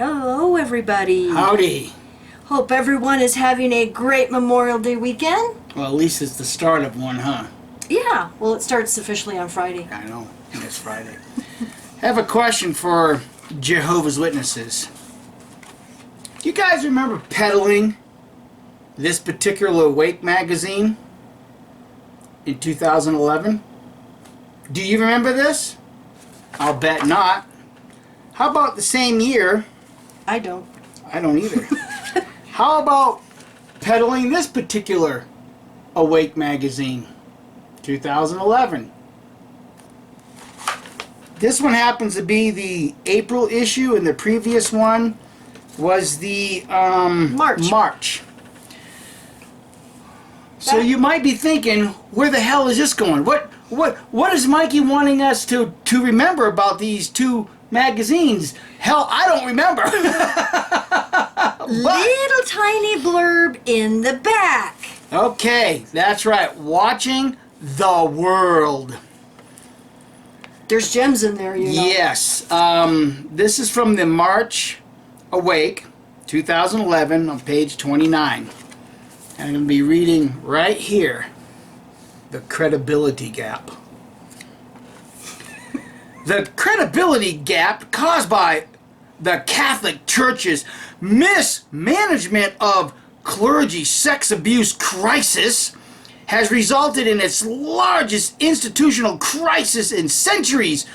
Hello, everybody. Howdy. Hope everyone is having a great Memorial Day weekend. Well, at least it's the start of one, huh? Yeah, well, it starts officially on Friday. I know. It's Friday. I have a question for Jehovah's Witnesses. Do you guys remember peddling this particular Awake magazine in 2011? Do you remember this? I'll bet not. How about the same year? I don't. I don't either. How about peddling this particular Awake magazine? 2011. This one happens to be the April issue, and the previous one was the March. So you might be thinking, where the hell is this going? What is Mikey wanting us to remember about these two magazines? Hell, I don't remember. Little tiny blurb in the back. Okay, that's right. Watching the world. There's gems in there, you know. Yes. This is from the March Awake, 2011, on page 29. And I'm going to be reading right here, the credibility gap. The credibility gap caused by the Catholic Church's mismanagement of clergy sex abuse crisis has resulted in its largest institutional crisis in centuries,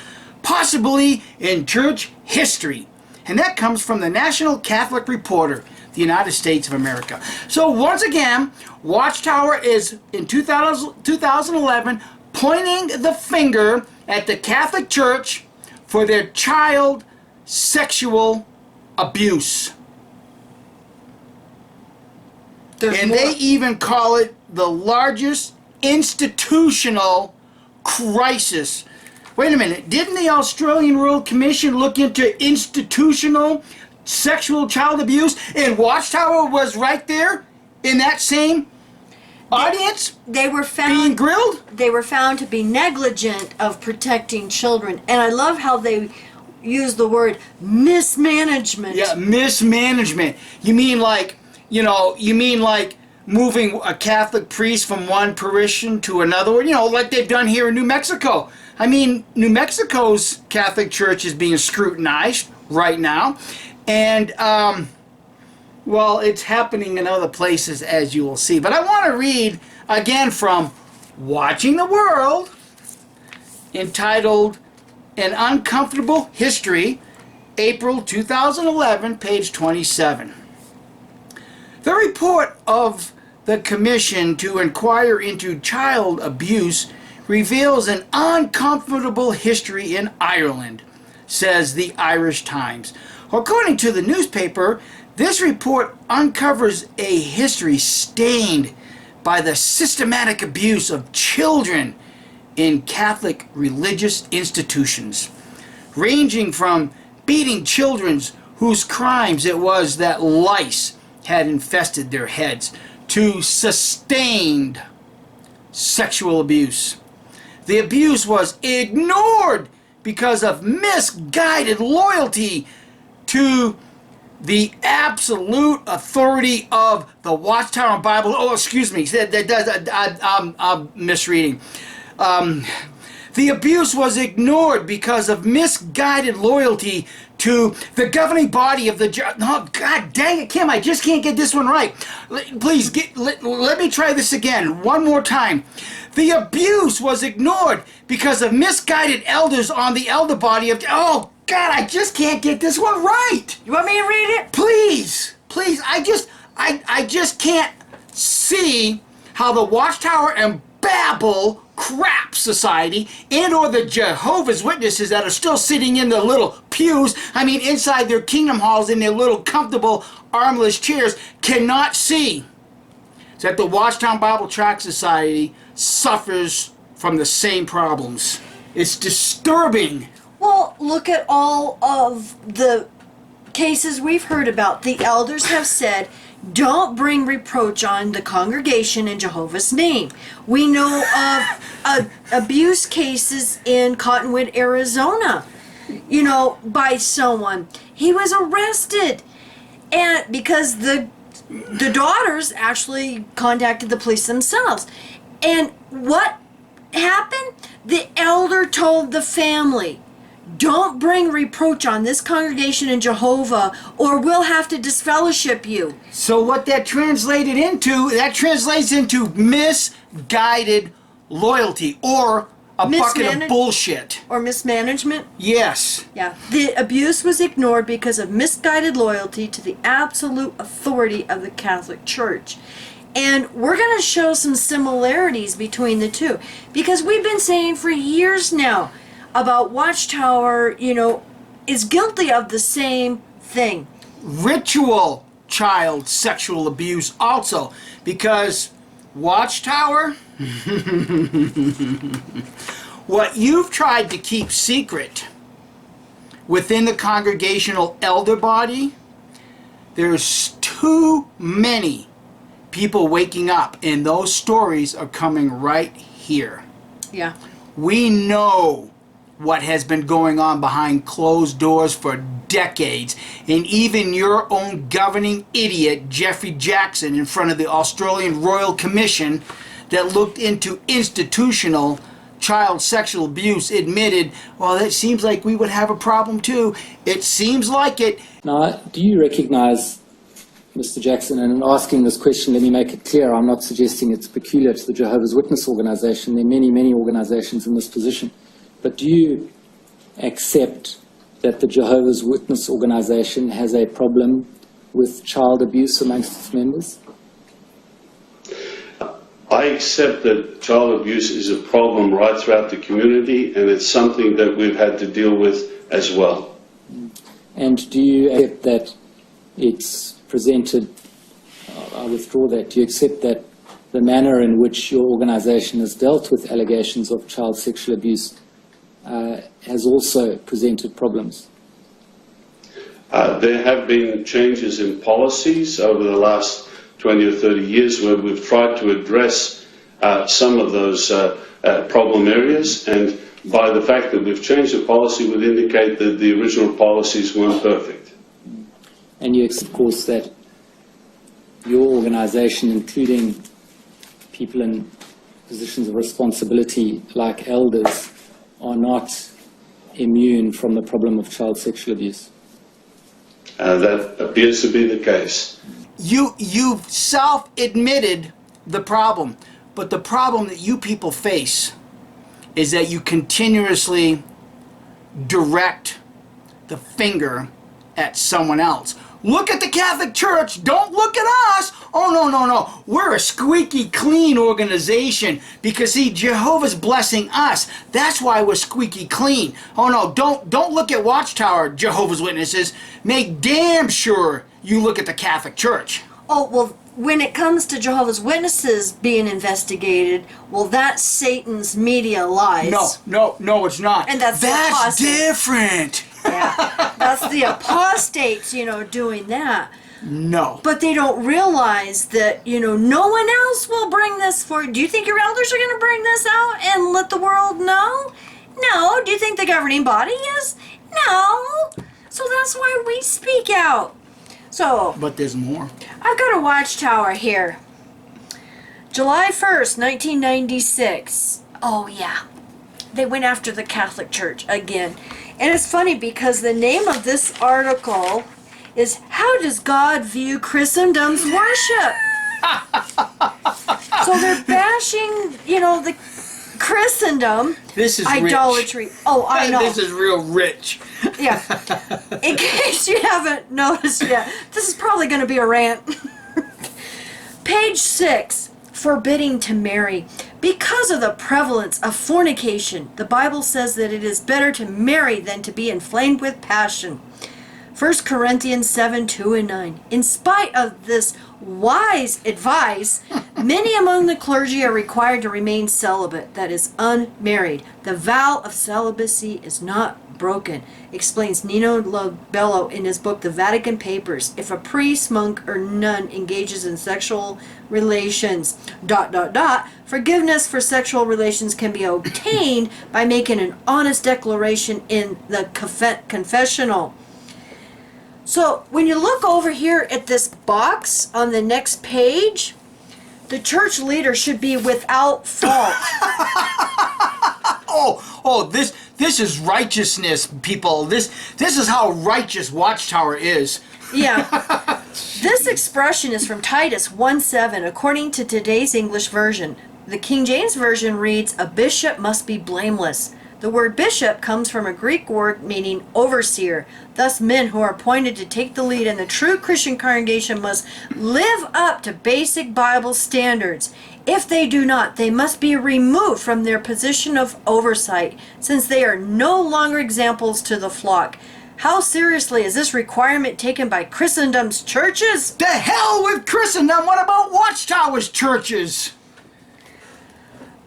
possibly in church history. And that comes from the National Catholic Reporter, the United States of America. So once again, Watchtower is in 2011 pointing the finger at the Catholic Church for their child sexual abuse. They even call it the largest institutional crisis. Wait a minute, didn't the Australian Royal Commission look into institutional sexual child abuse, and Watchtower was right there in that same audience? They were found being grilled? They were found to be negligent of protecting children. And I love how they use the word mismanagement. Yeah, mismanagement. You mean like moving a Catholic priest from one parish to another, like they've done here in New Mexico. I mean, New Mexico's Catholic Church is being scrutinized right now. And, well, it's happening in other places, as you will see. But I want to read again from Watching the World, entitled An Uncomfortable History, April 2011, page 27. The report of the Commission to inquire into child abuse reveals an uncomfortable history in Ireland, says the Irish Times. According to the newspaper, this report uncovers a history stained by the systematic abuse of children in Catholic religious institutions, ranging from beating children whose crimes it was that lice had infested their heads, to sustained sexual abuse. The abuse was ignored because of misguided loyalty to the absolute authority of the Watchtower Bible. Oh, excuse me, I'm misreading. The abuse was ignored because of misguided loyalty to the governing body of the... Oh, God dang it, Kim, I just can't get this one right. Please, let me try this again, one more time. The abuse was ignored because of misguided elders on the elder body of... Oh, God, I just can't get this one right. You want me to read it? Please, I just can't see how the Watchtower and Babel Crap Society and or the Jehovah's Witnesses that are still sitting in the little pews, inside their kingdom halls in their little comfortable armless chairs, cannot see that the Watchtower Bible Tract Society suffers from the same problems. It's disturbing. Well, look at all of the cases we've heard about. The elders have said, don't bring reproach on the congregation in Jehovah's name. We know of abuse cases in Cottonwood, Arizona, by someone. he was arrested. And because the daughters actually contacted the police themselves. And what happened? The elder told the family, don't bring reproach on this congregation in Jehovah, or we'll have to disfellowship you. So what that translates into misguided loyalty, or a bucket of bullshit. Or mismanagement. Yes. Yeah. The abuse was ignored because of misguided loyalty to the absolute authority of the Catholic Church. And we're going to show some similarities between the two. Because we've been saying for years now about Watchtower, is guilty of the same thing. Ritual child sexual abuse also. Because Watchtower, what you've tried to keep secret within the congregational elder body, there's too many people waking up, and those stories are coming right here. Yeah. We know what has been going on behind closed doors for decades, and even your own governing idiot Jeffrey Jackson in front of the Australian Royal Commission that looked into institutional child sexual abuse admitted, well, it seems like we would have a problem too. It seems like it. Now, do you recognize, Mr. Jackson, and in asking this question, let me make it clear, I'm not suggesting it's peculiar to the Jehovah's Witness organization. There are many, many organizations in this position. But do you accept that the Jehovah's Witness organization has a problem with child abuse amongst its members? I accept that child abuse is a problem right throughout the community, and it's something that we've had to deal with as well. And do you accept that it's presented, I withdraw that, do you accept that the manner in which your organization has dealt with allegations of child sexual abuse has also presented problems? There have been changes in policies over the last 20 or 30 years where we've tried to address some of those problem areas, and by the fact that we've changed the policy would indicate that the original policies weren't perfect. And you accept, of course, that your organization, including people in positions of responsibility like elders, are not immune from the problem of child sexual abuse? That appears to be the case. You've self-admitted the problem, but the problem that you people face is that you continuously direct the finger at someone else. Look at the Catholic Church, don't look at us. Oh, no. We're a squeaky clean organization because, see, Jehovah's blessing us. That's why we're squeaky clean. Oh, no, don't look at Watchtower, Jehovah's Witnesses. Make damn sure you look at the Catholic Church. Oh, well, when it comes to Jehovah's Witnesses being investigated, well, that's Satan's media lies. No, it's not. And that's different. Yeah, that's the apostates, doing that. No. But they don't realize that, no one else will bring this forward. Do you think your elders are going to bring this out and let the world know? No. Do you think the governing body is? No. So that's why we speak out. So. But there's more. I've got a Watchtower here. July 1st, 1996. Oh, yeah. They went after the Catholic Church again. And it's funny because the name of this article is How Does God View Christendom's Worship? So they're bashing, the Christendom. This is idolatry. Rich. Oh, I know. This is real rich. Yeah. In case you haven't noticed yet, this is probably going to be a rant. Page 6. Forbidding to marry. Because of the prevalence of fornication, the Bible says that it is better to marry than to be inflamed with passion. 1 Corinthians 7:2-9. In spite of this wise advice, many among the clergy are required to remain celibate, that is, unmarried. The vow of celibacy is not broken, explains Nino Lobello in his book The Vatican Papers. If a priest, monk, or nun engages in sexual relations, forgiveness for sexual relations can be obtained by making an honest declaration in the confessional. So when you look over here at this box on the next page, the church leader should be without fault. This is righteousness, people. This is how righteous Watchtower is. Yeah. This expression is from Titus 1:7, according to today's English version. The King James Version reads, "A bishop must be blameless." The word bishop comes from a Greek word meaning overseer. Thus, men who are appointed to take the lead in the true Christian congregation must live up to basic Bible standards. If they do not, they must be removed from their position of oversight, since they are no longer examples to the flock. How seriously is this requirement taken by Christendom's churches? The hell with Christendom! What about Watchtower's churches?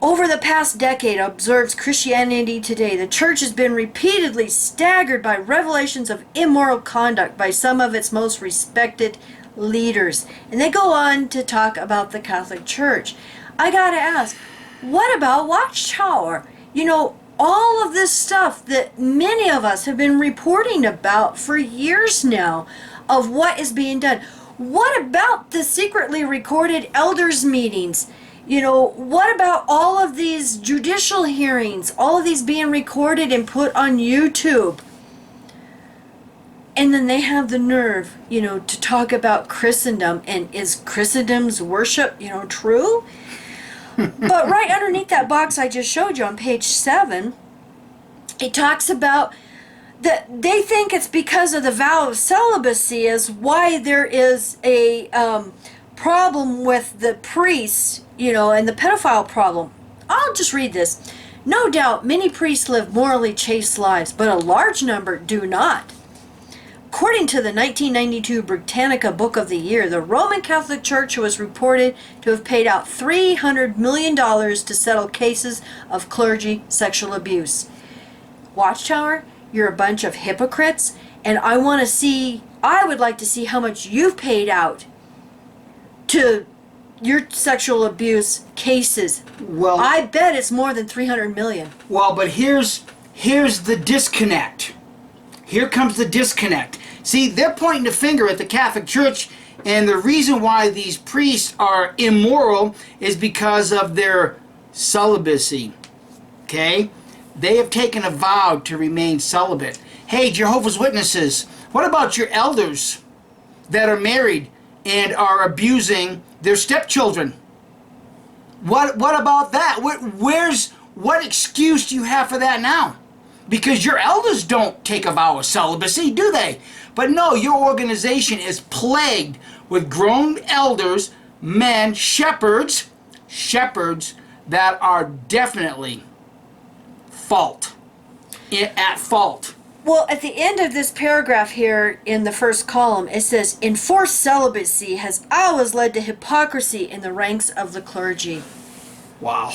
Over the past decade, observes Christianity Today, the church has been repeatedly staggered by revelations of immoral conduct by some of its most respected leaders. And they go on to talk about the Catholic Church. I gotta ask, what about Watchtower? You know, all of this stuff that many of us have been reporting about for years now of what is being done. What about the secretly recorded elders meetings? You know, what about all of these judicial hearings, all of these being recorded and put on YouTube? And then they have the nerve, you know, to talk about Christendom, and is Christendom's worship, you know, true? But right underneath that box I just showed you on page 7, it talks about that they think it's because of the vow of celibacy is why there is a problem with the priests, you know, and the pedophile problem. I'll just read this. No doubt many priests live morally chaste lives, but a large number do not. According to the 1992 Britannica Book of the Year, the Roman Catholic Church was reported to have paid out $300 million to settle cases of clergy sexual abuse. Watchtower, you're a bunch of hypocrites, and I would like to see how much you've paid out to your sexual abuse cases. Well, I bet it's more than 300 million. Well, but here's the disconnect. Here comes the disconnect. See, they're pointing the finger at the Catholic Church, and the reason why these priests are immoral is because of their celibacy. Okay? They have taken a vow to remain celibate. Hey, Jehovah's Witnesses, what about your elders that are married and are abusing their stepchildren? What about that? What excuse do you have for that now? Because your elders don't take a vow of celibacy, do they? But no, your organization is plagued with grown elders, men, shepherds that are definitely at fault. Well, at the end of this paragraph here in the first column, it says, enforced celibacy has always led to hypocrisy in the ranks of the clergy. Wow.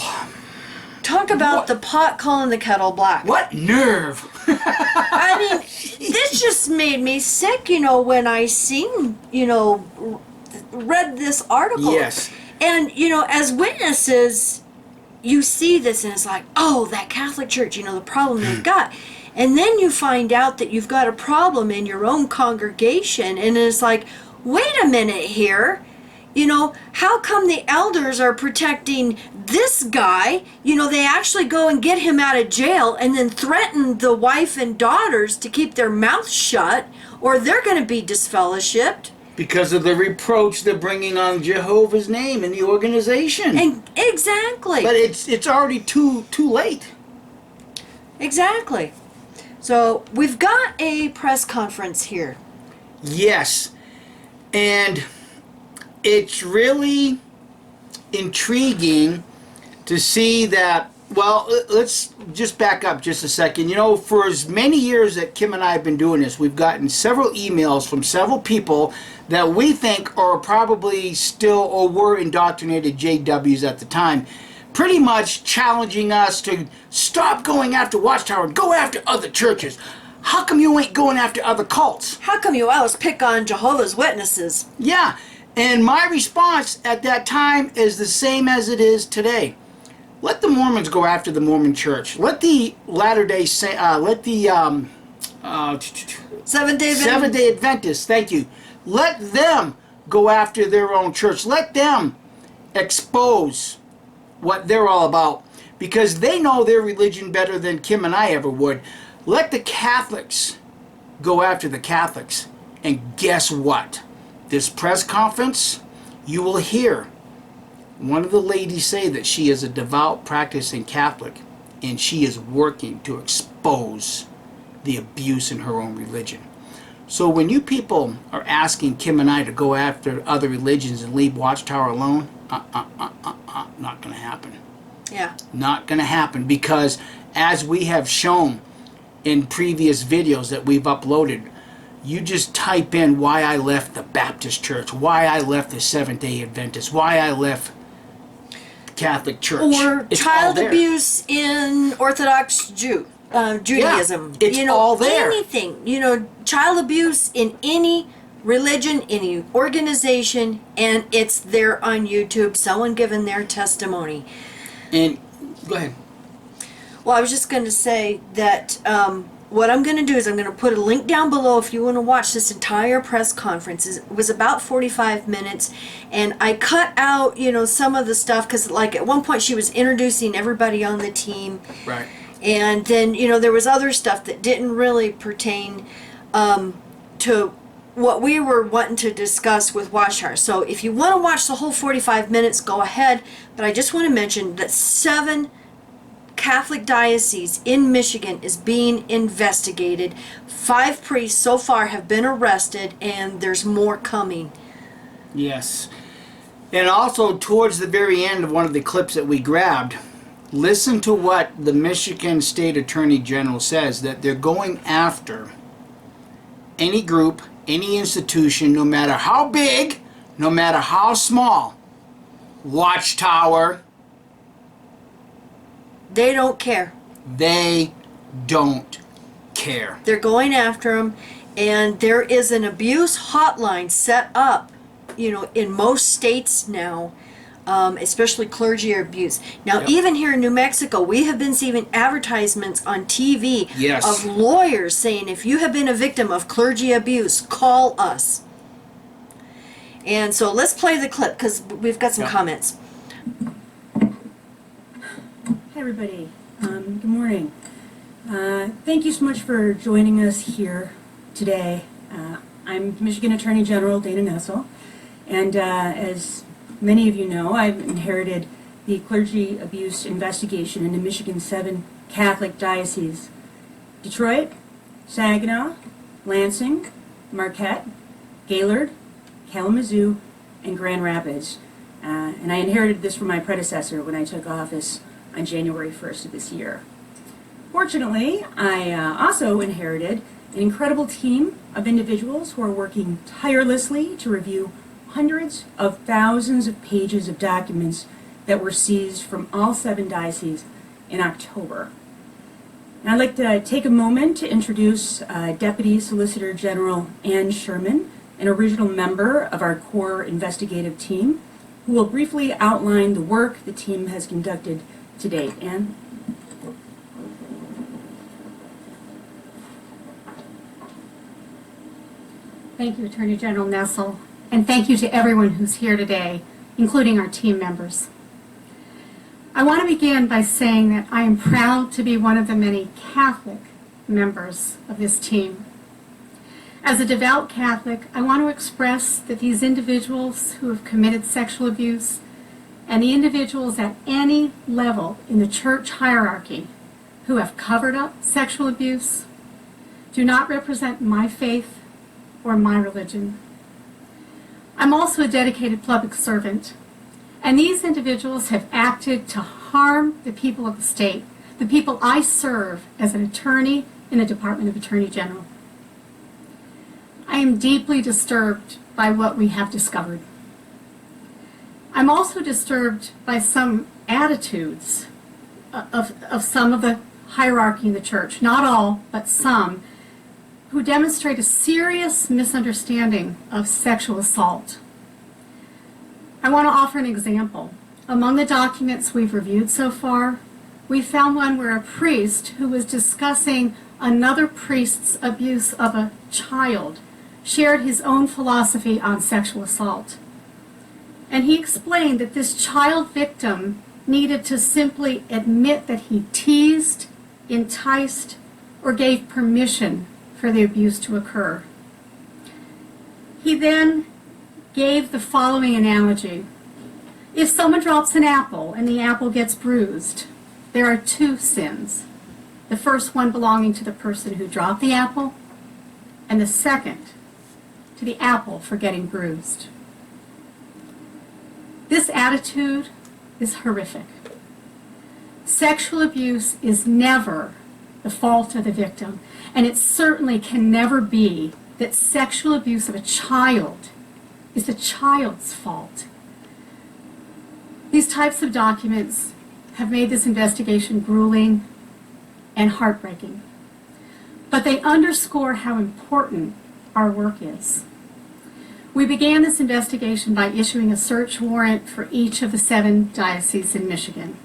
Talk about the pot calling the kettle black. What nerve! I mean, this just made me sick, you know, when I seen, you know, read this article. Yes. And, you know, as witnesses, you see this and it's like, oh, that Catholic Church, you know, the problem they've got. And then you find out that you've got a problem in your own congregation, and it's like, wait a minute here. You know, how come the elders are protecting this guy? You know, they actually go and get him out of jail and then threaten the wife and daughters to keep their mouths shut, or they're going to be disfellowshipped. Because of the reproach they're bringing on Jehovah's name in the organization. And exactly. But it's already too late. Exactly. So we've got a press conference here. Yes. And it's really intriguing to see that. Well, let's just back up just a second. You know, for as many years that Kim and I have been doing this, we've gotten several emails from several people that we think are probably still or were indoctrinated JWs at the time, pretty much challenging us to stop going after Watchtower and go after other churches. How come you ain't going after other cults? How come you always pick on Jehovah's Witnesses? Yeah, and my response at that time is the same as it is today. Let the Mormons go after the Mormon Church. Let the Seventh-day Adventist. Seventh-day Adventists, thank you. Let them go after their own church. Let them expose what they're all about, because they know their religion better than Kim and I ever would. Let the Catholics go after the Catholics. And guess what? This press conference, you will hear one of the ladies say that she is a devout practicing Catholic, and she is working to expose the abuse in her own religion. So when you people are asking Kim and I to go after other religions and leave Watchtower alone, not going to happen. Yeah. Not going to happen, because as we have shown in previous videos that we've uploaded, you just type in why I left the Baptist Church, why I left the Seventh-day Adventist, why I left Catholic Church. Or It's child all there. abuse in Orthodox Judaism. Yeah, it's all there. Anything. Child abuse in any religion, any organization, and it's there on YouTube. Someone giving their testimony. And go ahead. Well, I was just going to say that what I'm going to do is I'm going to put a link down below if you want to watch this entire press conference. It was about 45 minutes, and I cut out, some of the stuff because, like, at one point she was introducing everybody on the team. Right. And then, there was other stuff that didn't really pertain to what we were wanting to discuss with Watchtower. So if you want to watch the whole 45 minutes, go ahead. But I just want to mention that 7 Catholic dioceses in Michigan is being investigated. 5 priests so far have been arrested, and there's more coming. Yes. And also, towards the very end of one of the clips that we grabbed, listen to what the Michigan State Attorney General says, that they're going after any group, any institution, no matter how big, no matter how small. Watchtower. They don't care. They don't care. They're going after them, and there is an abuse hotline set up, in most states now, especially clergy abuse. Now, Yep. even here in New Mexico, we have been seeing advertisements on TV Yes. of lawyers saying, if you have been a victim of clergy abuse, call us. And so let's play the clip because we've got some Yep. comments. Hi everybody, good morning. Thank you so much for joining us here today. I'm Michigan Attorney General Dana Nessel, and as many of you know, I've inherited the clergy abuse investigation into Michigan's 7 Catholic dioceses: Detroit, Saginaw, Lansing, Marquette, Gaylord, Kalamazoo, and Grand Rapids. And I inherited this from my predecessor when I took office on January 1st of this year. Fortunately, I also inherited an incredible team of individuals who are working tirelessly to review hundreds of thousands of pages of documents that were seized from all 7 dioceses in October. And I'd like to take a moment to introduce Deputy Solicitor General Ann Sherman, an original member of our core investigative team, who will briefly outline the work the team has conducted to date. Ann? Thank you, Attorney General Nessel, and thank you to everyone who's here today, including our team members. I want to begin by saying that I am proud to be one of the many Catholic members of this team. As a devout Catholic, I want to express that these individuals who have committed sexual abuse and the individuals at any level in the church hierarchy who have covered up sexual abuse do not represent my faith or my religion. I'm also a dedicated public servant, and these individuals have acted to harm the people of the state, the people I serve as an attorney in the Department of Attorney General. I am deeply disturbed by what we have discovered. I'm also disturbed by some attitudes of some of the hierarchy in the church, not all, but some, who demonstrate a serious misunderstanding of sexual assault. I want to offer an example. Among the documents we've reviewed so far, we found one where a priest who was discussing another priest's abuse of a child, shared his own philosophy on sexual assault. And he explained that this child victim needed to simply admit that he teased, enticed, or gave permission for the abuse to occur. He then gave the following analogy. If someone drops an apple and the apple gets bruised, there are two sins. The first one belonging to the person who dropped the apple, and the second to the apple for getting bruised. This attitude is horrific. Sexual abuse is never the fault of the victim, and it certainly can never be that sexual abuse of a child is the child's fault. These types of documents have made this investigation grueling and heartbreaking, but they underscore how important our work is. We began this investigation by issuing a search warrant for each of the 7 dioceses in Michigan.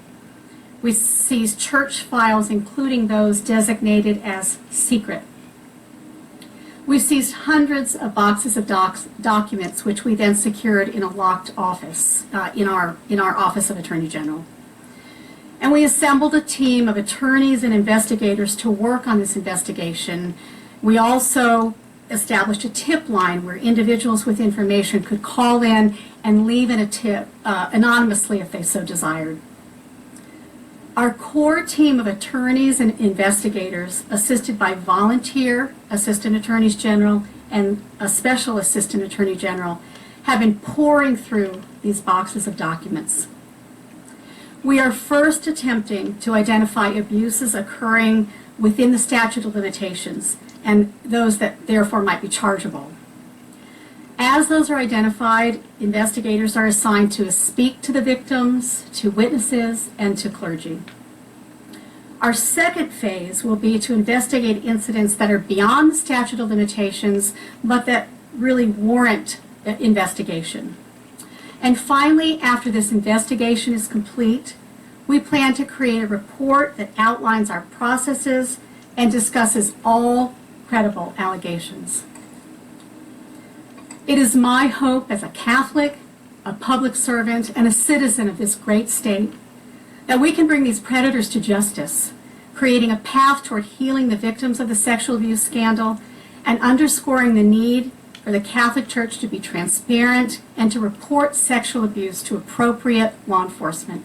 We seized church files, including those designated as secret. We seized hundreds of boxes of documents, which we then secured in a locked office in our Office of Attorney General. And we assembled a team of attorneys and investigators to work on this investigation. We also established a tip line where individuals with information could call in and leave in a tip anonymously if they so desired. Our core team of attorneys and investigators, assisted by volunteer assistant attorneys general and a special assistant attorney general, have been pouring through these boxes of documents. We are first attempting to identify abuses occurring within the statute of limitations and those that therefore might be chargeable. As those are identified, investigators are assigned to speak to the victims, to witnesses, and to clergy. Our second phase will be to investigate incidents that are beyond the statute of limitations, but that really warrant investigation. And finally, after this investigation is complete, we plan to create a report that outlines our processes and discusses all credible allegations. It is my hope as a Catholic, a public servant, and a citizen of this great state that we can bring these predators to justice, creating a path toward healing the victims of the sexual abuse scandal and underscoring the need for the Catholic Church to be transparent and to report sexual abuse to appropriate law enforcement.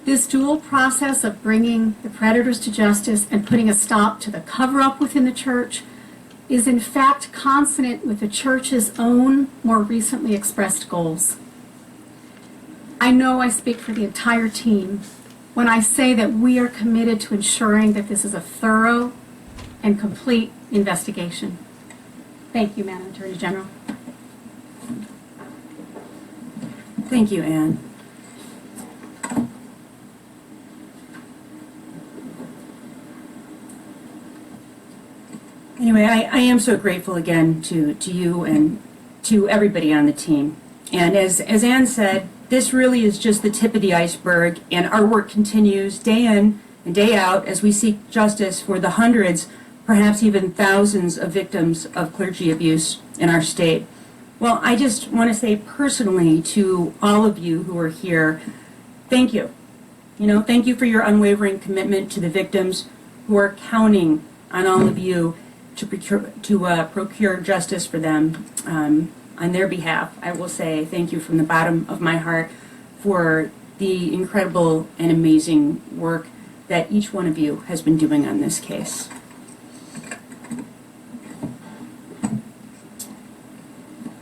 This dual process of bringing the predators to justice and putting a stop to the cover-up within the Church is in fact consonant with the Church's own more recently expressed goals. I know I speak for the entire team when I say that we are committed to ensuring that this is a thorough and complete investigation. Thank you, Madam Attorney General. Thank you, Anne. Anyway, I am so grateful again to you and to everybody on the team. And as Anne said, this really is just the tip of the iceberg, and our work continues day in and day out as we seek justice for the hundreds, perhaps even thousands of victims of clergy abuse in our state. Well, I just want to say personally to all of you who are here, thank you. Thank you for your unwavering commitment to the victims who are counting on all of you to procure justice for them on their behalf. I will say thank you from the bottom of my heart for the incredible and amazing work that each one of you has been doing on this case.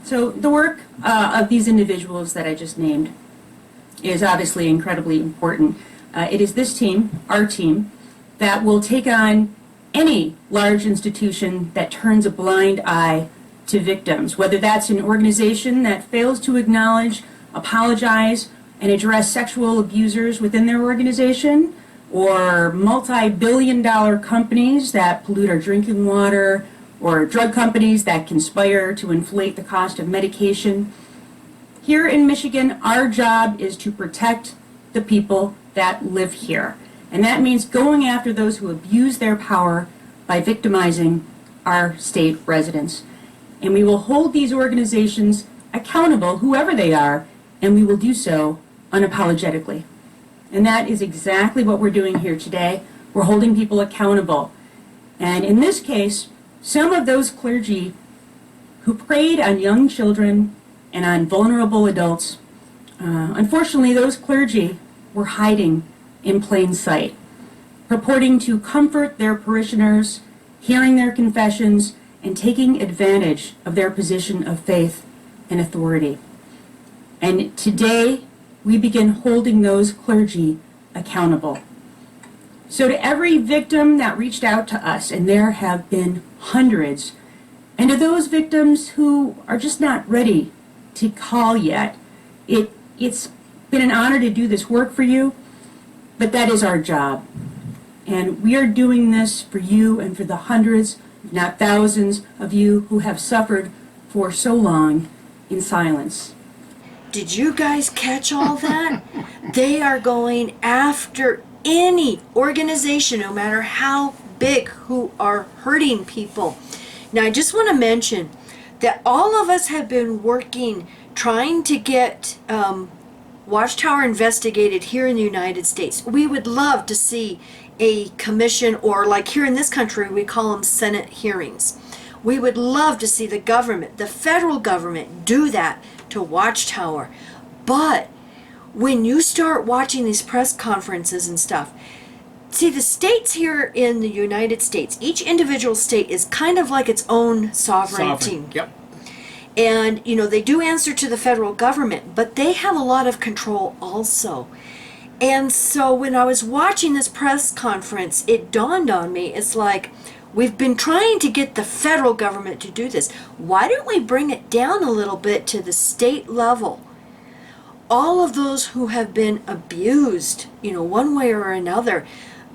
So the work of these individuals that I just named is obviously incredibly important. It is this team, our team, that will take on any large institution that turns a blind eye to victims, whether that's an organization that fails to acknowledge, apologize, and address sexual abusers within their organization, or multi-billion-dollar companies that pollute our drinking water, or drug companies that conspire to inflate the cost of medication. Here in Michigan, our job is to protect the people that live here. And that means going after those who abuse their power by victimizing our state residents. And we will hold these organizations accountable, whoever they are, and we will do so unapologetically. And that is exactly what we're doing here today. We're holding people accountable. And in this case, some of those clergy who preyed on young children and on vulnerable adults, unfortunately, those clergy were hiding in plain sight, purporting to comfort their parishioners, hearing their confessions, and taking advantage of their position of faith and authority. And today, we begin holding those clergy accountable. So to every victim that reached out to us, and there have been hundreds, and to those victims who are just not ready to call yet, it's been an honor to do this work for you, but that is our job. And we are doing this for you and for the hundreds, if not thousands, of you who have suffered for so long in silence. Did you guys catch all that? They are going after any organization, no matter how big, who are hurting people. Now, I just want to mention that all of us have been working, trying to get Watchtower investigated here in the United States. We would love to see a commission, or like here in this country, we call them Senate hearings. We would love to see the government, the federal government, do that to Watchtower. But when you start watching these press conferences and stuff, see, the states here in the United States, each individual state is kind of like its own sovereignty. Yep. And, you know, they do answer to the federal government, but they have a lot of control also. And so when I was watching this press conference, it dawned on me, it's like, we've been trying to get the federal government to do this. Why don't we bring it down a little bit to the state level? All of those who have been abused, you know, one way or another,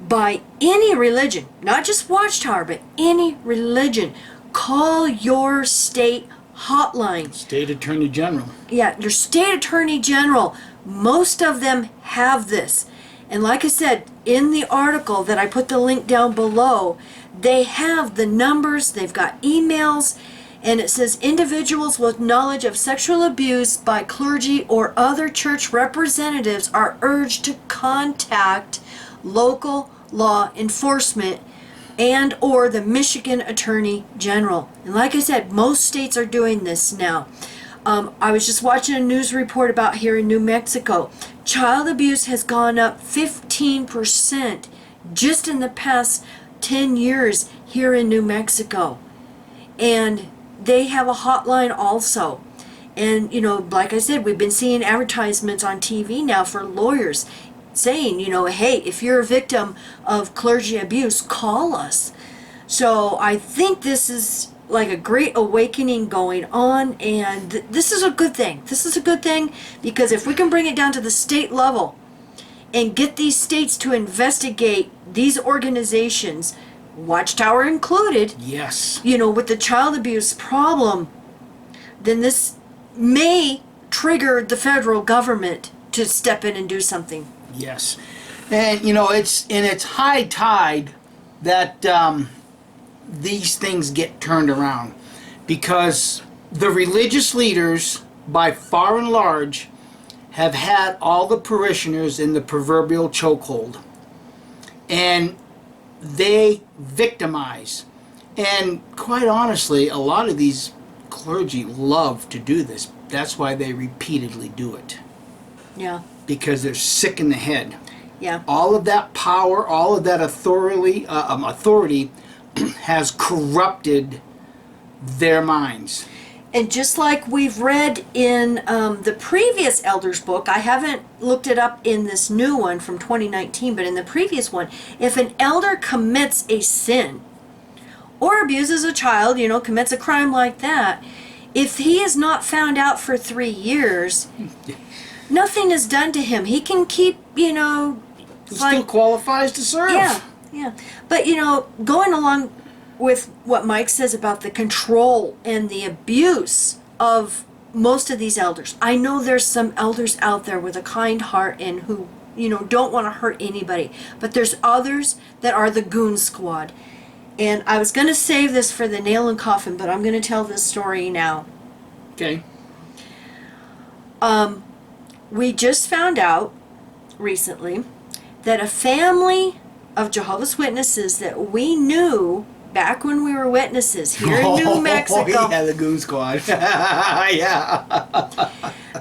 by any religion, not just Watchtower, but any religion, call your state hotline. State Attorney General. Yeah, your state attorney general. Most of them have this. And like I said, in the article that I put the link down below, they have the numbers, they've got emails, and it says individuals with knowledge of sexual abuse by clergy or other church representatives are urged to contact local law enforcement and or the Michigan Attorney General. And like I said, most states are doing this now. I was just watching a news report about here in New Mexico. Child abuse has gone up 15% just in the past 10 years here in New Mexico. And they have a hotline also. And, you know, like I said, we've been seeing advertisements on TV now for lawyers saying, you know, hey, if you're a victim of clergy abuse, call us. So I think this is like a great awakening going on, and this is a good thing. This is a good thing because if we can bring it down to the state level and get these states to investigate these organizations, Watchtower included, Yes. you know, with the child abuse problem, then this may trigger the federal government to step in and do something. Yes. And, you know, it's high tide that these things get turned around, because the religious leaders, by far and large, have had all the parishioners in the proverbial chokehold. And they victimize. And quite honestly, a lot of these clergy love to do this. That's why they repeatedly do it. Yeah, Because they're sick in the head. yeah. All of that power, all of that authority has corrupted their minds. And just like we've read in the previous elder's book, I haven't looked it up in this new one from 2019, but in the previous one, if an elder commits a sin or abuses a child, you know, commits a crime like that, if he is not found out for 3 years, nothing is done to him. He can keep, you know, He still qualifies to serve. yeah, yeah. But, you know, going along with what Mike says about the control and the abuse of most of these elders, I know there's some elders out there with a kind heart and who don't want to hurt anybody. But there's others that are the goon squad. And I was going to save this for the nail and coffin, but I'm going to tell this story now. Okay. We just found out recently that a family of Jehovah's Witnesses that we knew back when we were witnesses here in New Mexico. Yeah, the goon squad. Yeah.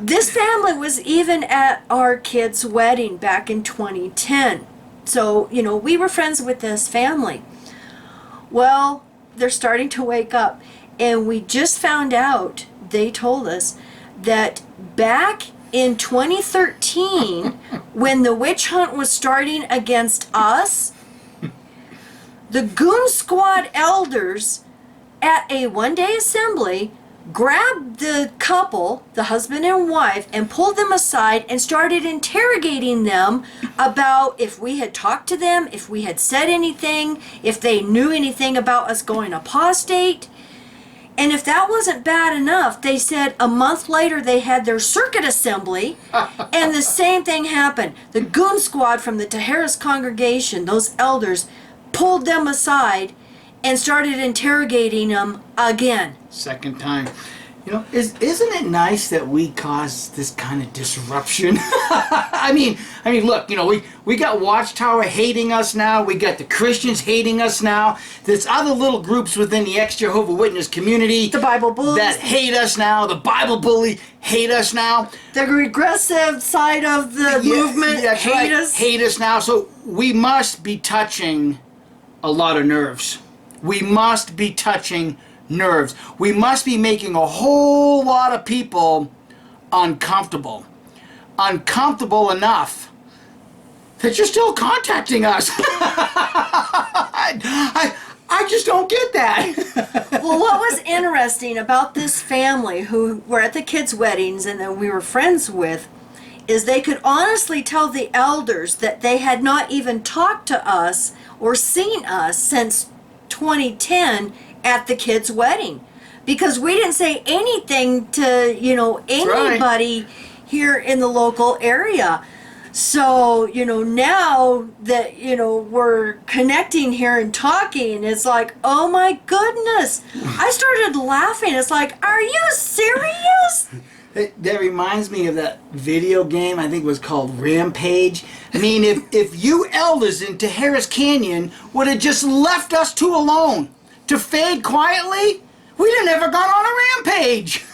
This family was even at our kid's wedding back in 2010. So, we were friends with this family. Well, they're starting to wake up. And we just found out, they told us, that back in 2013, when the witch hunt was starting against us, the Goon Squad elders at a one-day assembly grabbed the couple, the husband and wife, and pulled them aside and started interrogating them about if we had talked to them, if we had said anything, if they knew anything about us going apostate. And if that wasn't bad enough, they said a month later they had their circuit assembly, and the same thing happened. The Goon Squad from the Tijeras congregation, those elders, pulled them aside and started interrogating them again. Second time. Isn't it nice that we caused this kind of disruption? I mean, look, we got Watchtower hating us now. We got the Christians hating us now. There's other little groups within the ex-Jehovah Witness community. The Bible bullies. That hate us now. The Bible bully hate us now. The regressive side of the movement hate us. Hate us now. So we must be touching a lot of nerves. We must be touching nerves. We must be making a whole lot of people uncomfortable. Uncomfortable enough that you're still contacting us. I just don't get that. Well, what was interesting about this family who were at the kids' weddings and that we were friends with is they could honestly tell the elders that they had not even talked to us or seen us since 2010 at the kids' wedding, because we didn't say anything to anybody here in the local area. So now that we're connecting here and talking, it's like, oh my goodness, I started laughing. It's like, are you serious? That reminds me of that video game, I think it was called Rampage. I mean, if you elders in Tijeras Canyon would have just left us two alone to fade quietly, we'd have never gone on a rampage.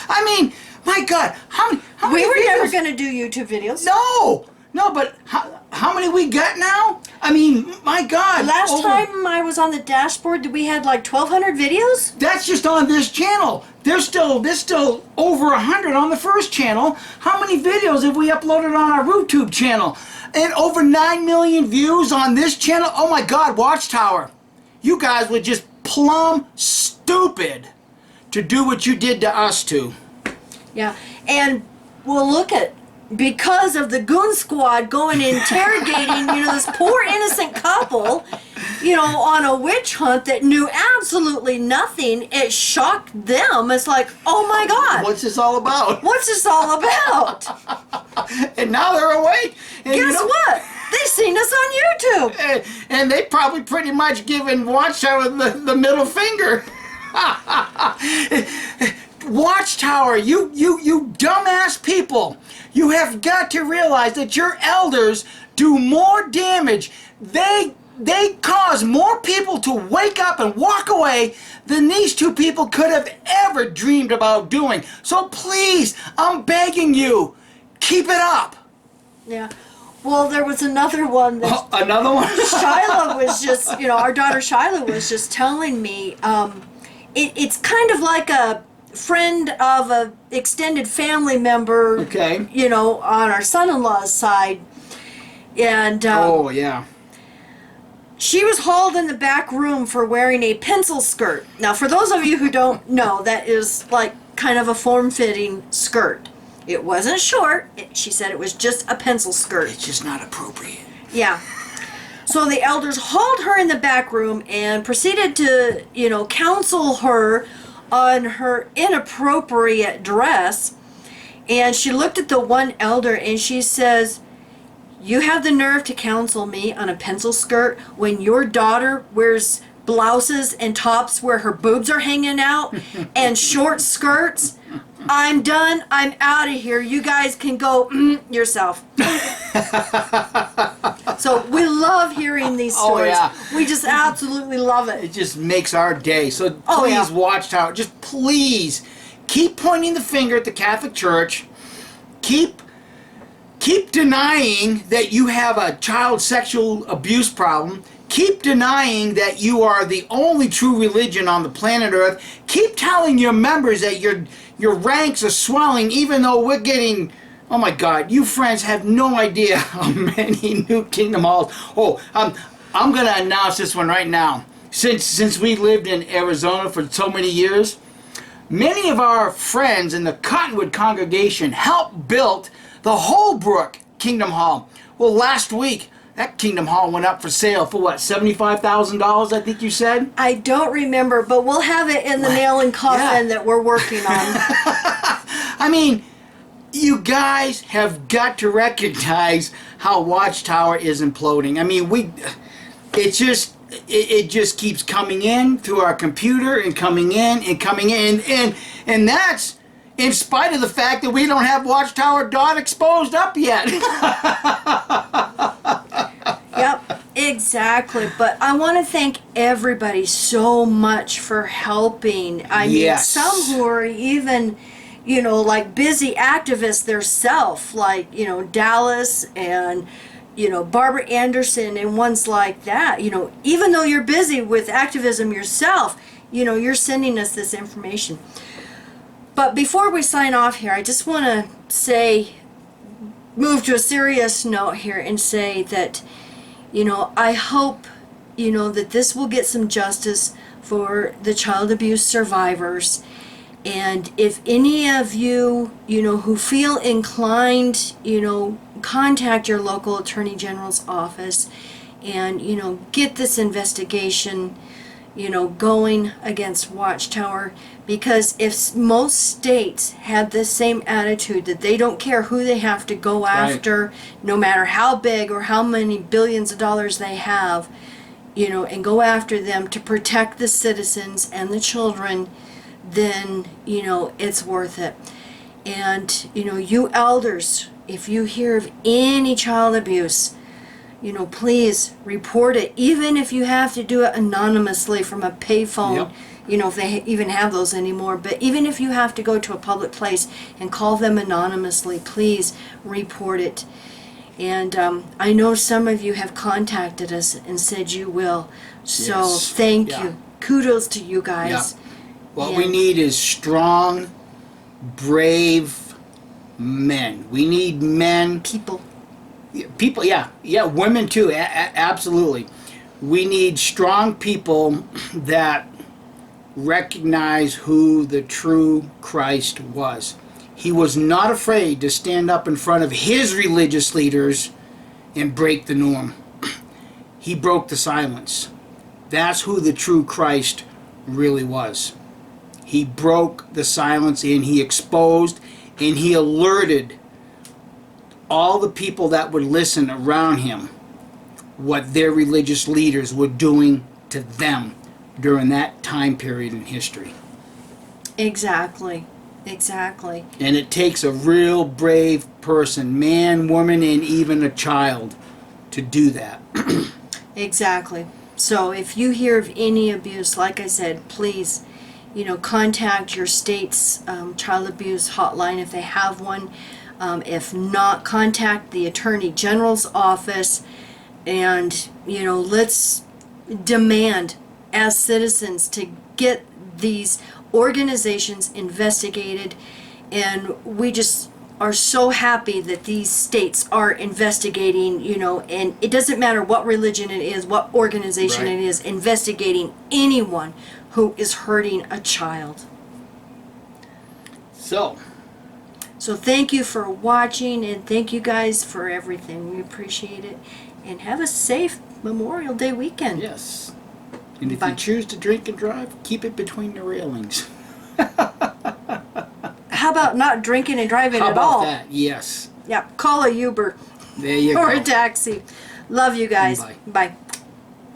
I mean, my God, how many We were videos? never going to do YouTube videos. No, but how many we got now? I mean, my God. Last time I was on the dashboard, we had like 1,200 videos. That's just on this channel. There's still over 100 on the first channel. How many videos have we uploaded on our YouTube channel? And over 9 million views on this channel. Oh my God, Watchtower. You guys were just plumb stupid to do what you did to us two. Yeah, and well, look at, because of the Goon Squad going and interrogating, this poor innocent couple, on a witch hunt that knew absolutely nothing, it shocked them. It's like, oh my God. What's this all about? What's this all about? And now they're awake. And Guess what? They seen us on YouTube. And they probably pretty much given Watchtower the middle finger. Watchtower, you dumbass people. You have got to realize that your elders do more damage. They cause more people to wake up and walk away than these two people could have ever dreamed about doing. So please, I'm begging you, keep it up. Yeah. Well, there was another one that Another one? Shyla was just, our daughter Shyla was just telling me, it's kind of like a friend of a extended family member, Okay. On our son-in-law's side. And Oh, yeah. she was hauled in the back room for wearing a pencil skirt. Now, for those of you who don't know, that is like kind of a form-fitting skirt. It wasn't short. She said it was just a pencil skirt. It's just not appropriate. Yeah. So the elders hauled her in the back room and proceeded to, counsel her on her inappropriate dress. And she looked at the one elder and she says, "You have the nerve to counsel me on a pencil skirt when your daughter wears blouses and tops where her boobs are hanging out and short skirts? I'm done. I'm out of here. You guys can go yourself." So we love hearing these Oh, stories. yeah. We just absolutely love it. It just makes our day. So Oh, please, yeah. Watchtower, just please keep pointing the finger at the Catholic Church. Keep denying that you have a child sexual abuse problem. Keep denying that you are the only true religion on the planet Earth. Keep telling your members that your ranks are swelling, even though we're getting, oh my God, you friends have no idea how many new Kingdom Halls. Oh, I'm going to announce this one right now. Since we lived in Arizona for so many years, many of our friends in the Cottonwood congregation helped build the Holbrook Kingdom Hall. Well, last week, that Kingdom Hall went up for sale for what, $75,000, I think you said? I don't remember, but we'll have it in the nail and coffin that we're working on. I mean, you guys have got to recognize how Watchtower is imploding. I mean, it just keeps coming in through our computer and coming in and coming in, and that's in spite of the fact that we don't have Watchtower exposed up yet. Yep, exactly. But I want to thank everybody so much for helping. I mean, some who are even, like busy activists themselves, like, Dallas and, Barbara Anderson and ones like that. Even though you're busy with activism yourself, you're sending us this information. But before we sign off here, I just want to move to a serious note here and say that, I hope, that this will get some justice for the child abuse survivors. And if any of you, who feel inclined, contact your local Attorney General's office and, get this investigation, going against Watchtower. Because if most states had the same attitude that they don't care who they have to go after, no matter how big or how many billions of dollars they have, and go after them to protect the citizens and the children, then, it's worth it. And, you elders, if you hear of any child abuse, please report it, even if you have to do it anonymously from a payphone. Yep. If they even have those anymore. But even if you have to go to a public place and call them anonymously, please report it. And I know some of you have contacted us and said you will. So Yes. thank Yeah. you. Kudos to you guys. What we need is strong, brave men. We need men. People. People, yeah, women too, absolutely. We need strong people that recognize who the true Christ was. He was not afraid to stand up in front of his religious leaders and break the norm. He broke the silence. That's who the true Christ really was. He broke the silence and he exposed and he alerted all the people that would listen around him what their religious leaders were doing to them during that time period in history. Exactly. And it takes a real brave person, man, woman, and even a child, to do that. Exactly. So if you hear of any abuse, like I said, please, contact your state's child abuse hotline if they have one. If not, contact the Attorney General's office, and let's demand as citizens to get these organizations investigated. And we just are so happy that these states are investigating, and it doesn't matter what religion it is, what organization it is, investigating anyone who is hurting a child. So thank you for watching, and thank you guys for everything. We appreciate it. And have a safe Memorial Day weekend. yes. And if Bye. you choose to drink and drive, keep it between the railings. how about not drinking and driving How at about all? that? Yes. Yeah, call a Uber There you or go. a taxi. Love you guys. Bye. Bye.